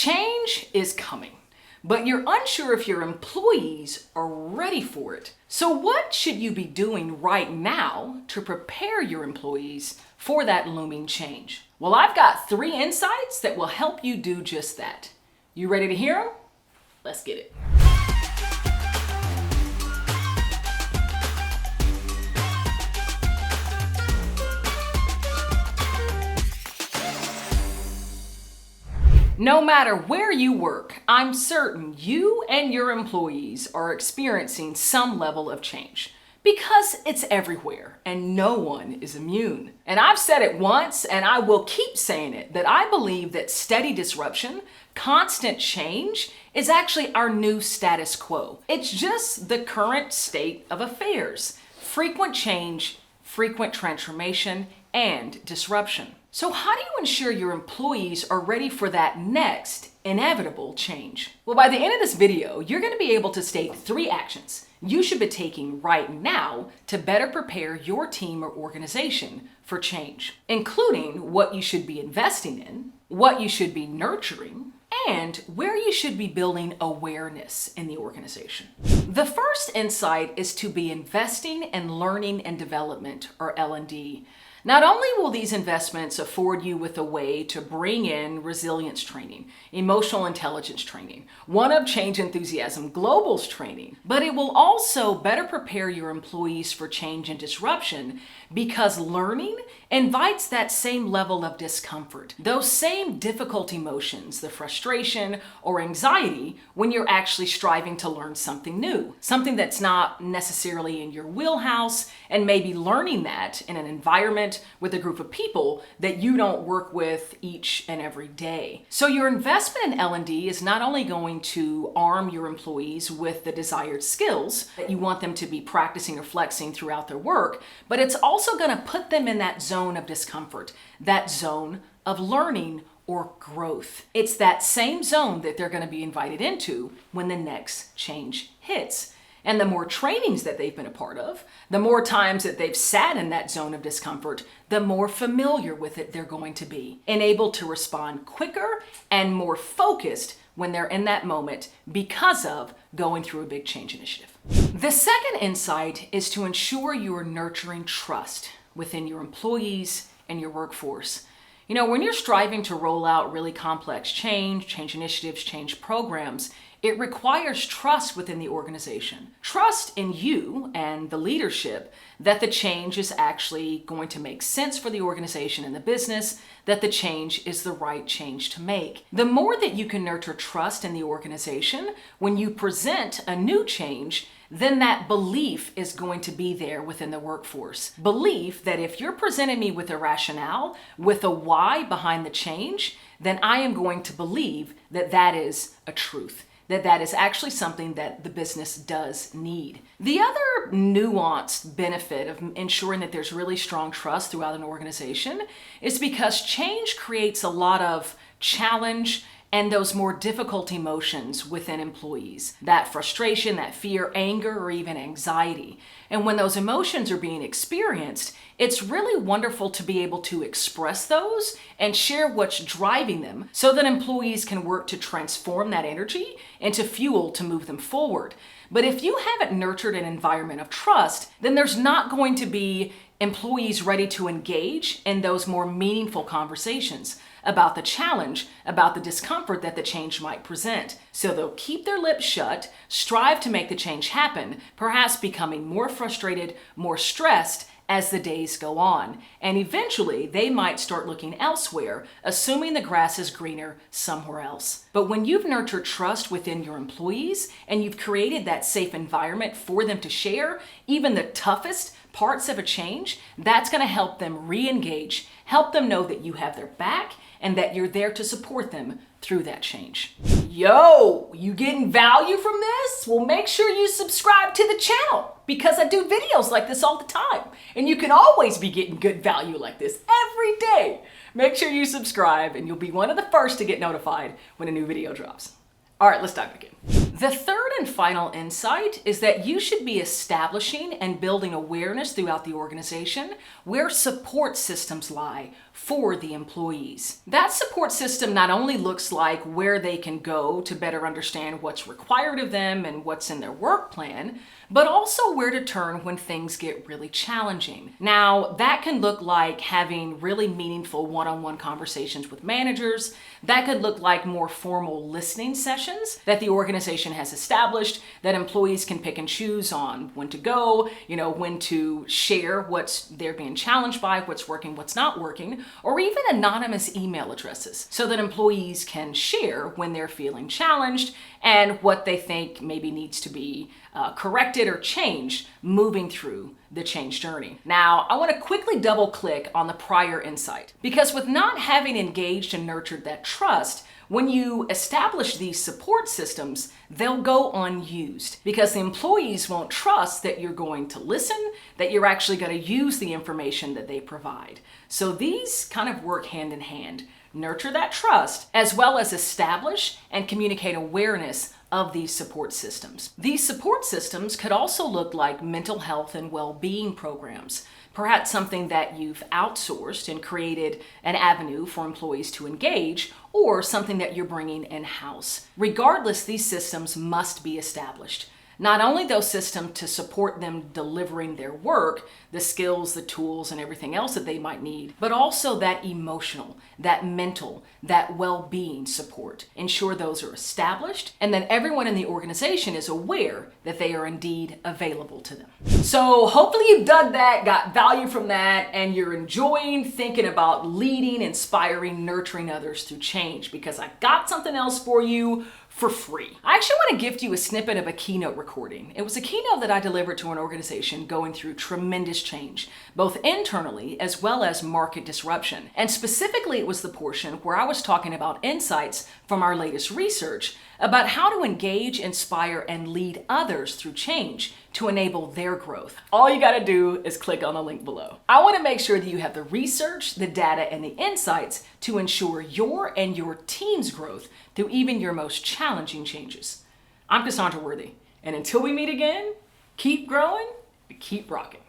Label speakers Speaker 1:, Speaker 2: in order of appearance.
Speaker 1: Change is coming, but you're unsure if your employees are ready for it. So what should you be doing right now to prepare your employees for that looming change? Well, I've got 3 insights that will help you do just that. You ready to hear them? Let's get it. No matter where you work, I'm certain you and your employees are experiencing some level of change because it's everywhere and no one is immune. And I've said it once and I will keep saying it, that I believe that steady disruption, constant change is actually our new status quo. It's just the current state of affairs. Frequent change, frequent transformation, and disruption. So how do you ensure your employees are ready for that next inevitable change? Well, by the end of this video, you're going to be able to state 3 actions you should be taking right now to better prepare your team or organization for change, including what you should be investing in, what you should be nurturing, and where you should be building awareness in the organization. The first insight is to be investing in learning and development, or L&D. Not only will these investments afford you with a way to bring in resilience training, emotional intelligence training, one-up change enthusiasm, globals training, but it will also better prepare your employees for change and disruption because learning invites that same level of discomfort, those same difficult emotions, the frustration or anxiety when you're actually striving to learn something new, something that's not necessarily in your wheelhouse, and maybe learning that in an environment with a group of people that you don't work with each and every day. So your investment in L&D is not only going to arm your employees with the desired skills that you want them to be practicing or flexing throughout their work, but it's also going to put them in that zone of discomfort, that zone of learning or growth. It's that same zone that they're going to be invited into when the next change hits. And the more trainings that they've been a part of, the more times that they've sat in that zone of discomfort, the more familiar with it they're going to be, and able to respond quicker and more focused when they're in that moment because of going through a big change initiative. The second insight is to ensure you are nurturing trust within your employees and your workforce. You know, when you're striving to roll out really complex change initiatives, change programs, it requires trust within the organization. Trust in you and the leadership that the change is actually going to make sense for the organization and the business, that the change is the right change to make. The more that you can nurture trust in the organization when you present a new change, then that belief is going to be there within the workforce. Belief that if you're presenting me with a rationale, with a why behind the change, then I am going to believe that that is a truth, that is actually something that the business does need. The other nuanced benefit of ensuring that there's really strong trust throughout an organization is because change creates a lot of challenge and those more difficult emotions within employees, that frustration, that fear, anger, or even anxiety. And when those emotions are being experienced, it's really wonderful to be able to express those and share what's driving them so that employees can work to transform that energy into fuel to move them forward. But if you haven't nurtured an environment of trust, then there's not going to be employees ready to engage in those more meaningful conversations about the challenge, about the discomfort that the change might present. So they'll keep their lips shut, strive to make the change happen, perhaps becoming more frustrated, more stressed as the days go on. And eventually they might start looking elsewhere, assuming the grass is greener somewhere else. But when you've nurtured trust within your employees and you've created that safe environment for them to share even the toughest parts of a change, that's going to help them re-engage, help them know that you have their back and that you're there to support them through that change. Yo, you getting value from this? Well, make sure you subscribe to the channel because I do videos like this all the time. And you can always be getting good value like this every day. Make sure you subscribe and you'll be one of the first to get notified when a new video drops. All right, let's dive again. The third and final insight is that you should be establishing and building awareness throughout the organization where support systems lie for the employees. That support system not only looks like where they can go to better understand what's required of them and what's in their work plan, but also where to turn when things get really challenging. Now, that can look like having really meaningful one-on-one conversations with managers. That could look like more formal listening sessions that the organization has established that employees can pick and choose on when to go, when to share what's they're being challenged by, what's working, what's not working, or even anonymous email addresses so that employees can share when they're feeling challenged and what they think maybe needs to be corrected or changed moving through the change journey. Now, I want to quickly double click on the prior insight, because with not having engaged and nurtured that trust, when you establish these support systems, they'll go unused because the employees won't trust that you're going to listen, that you're actually going to use the information that they provide. So these kind of work hand in hand. Nurture that trust, as well as establish and communicate awareness of these support systems. These support systems could also look like mental health and well-being programs, perhaps something that you've outsourced and created an avenue for employees to engage, or something that you're bringing in-house. Regardless, these systems must be established. Not only those systems to support them delivering their work, the skills, the tools, and everything else that they might need, but also that emotional, that mental, that well-being support. Ensure those are established, and then everyone in the organization is aware that they are indeed available to them. So hopefully you've done that, got value from that, and you're enjoying thinking about leading, inspiring, nurturing others through change, because I got something else for you for free. I actually want to gift you a snippet of a keynote recording. It was a keynote that I delivered to an organization going through tremendous change, both internally as well as market disruption. And specifically, it was the portion where I was talking about insights from our latest research about how to engage, inspire, and lead others through change to enable their growth. All you gotta do is click on the link below. I wanna make sure that you have the research, the data, and the insights to ensure your and your team's growth through even your most challenging changes. I'm Cassandra Worthy, and until we meet again, keep growing and keep rocking.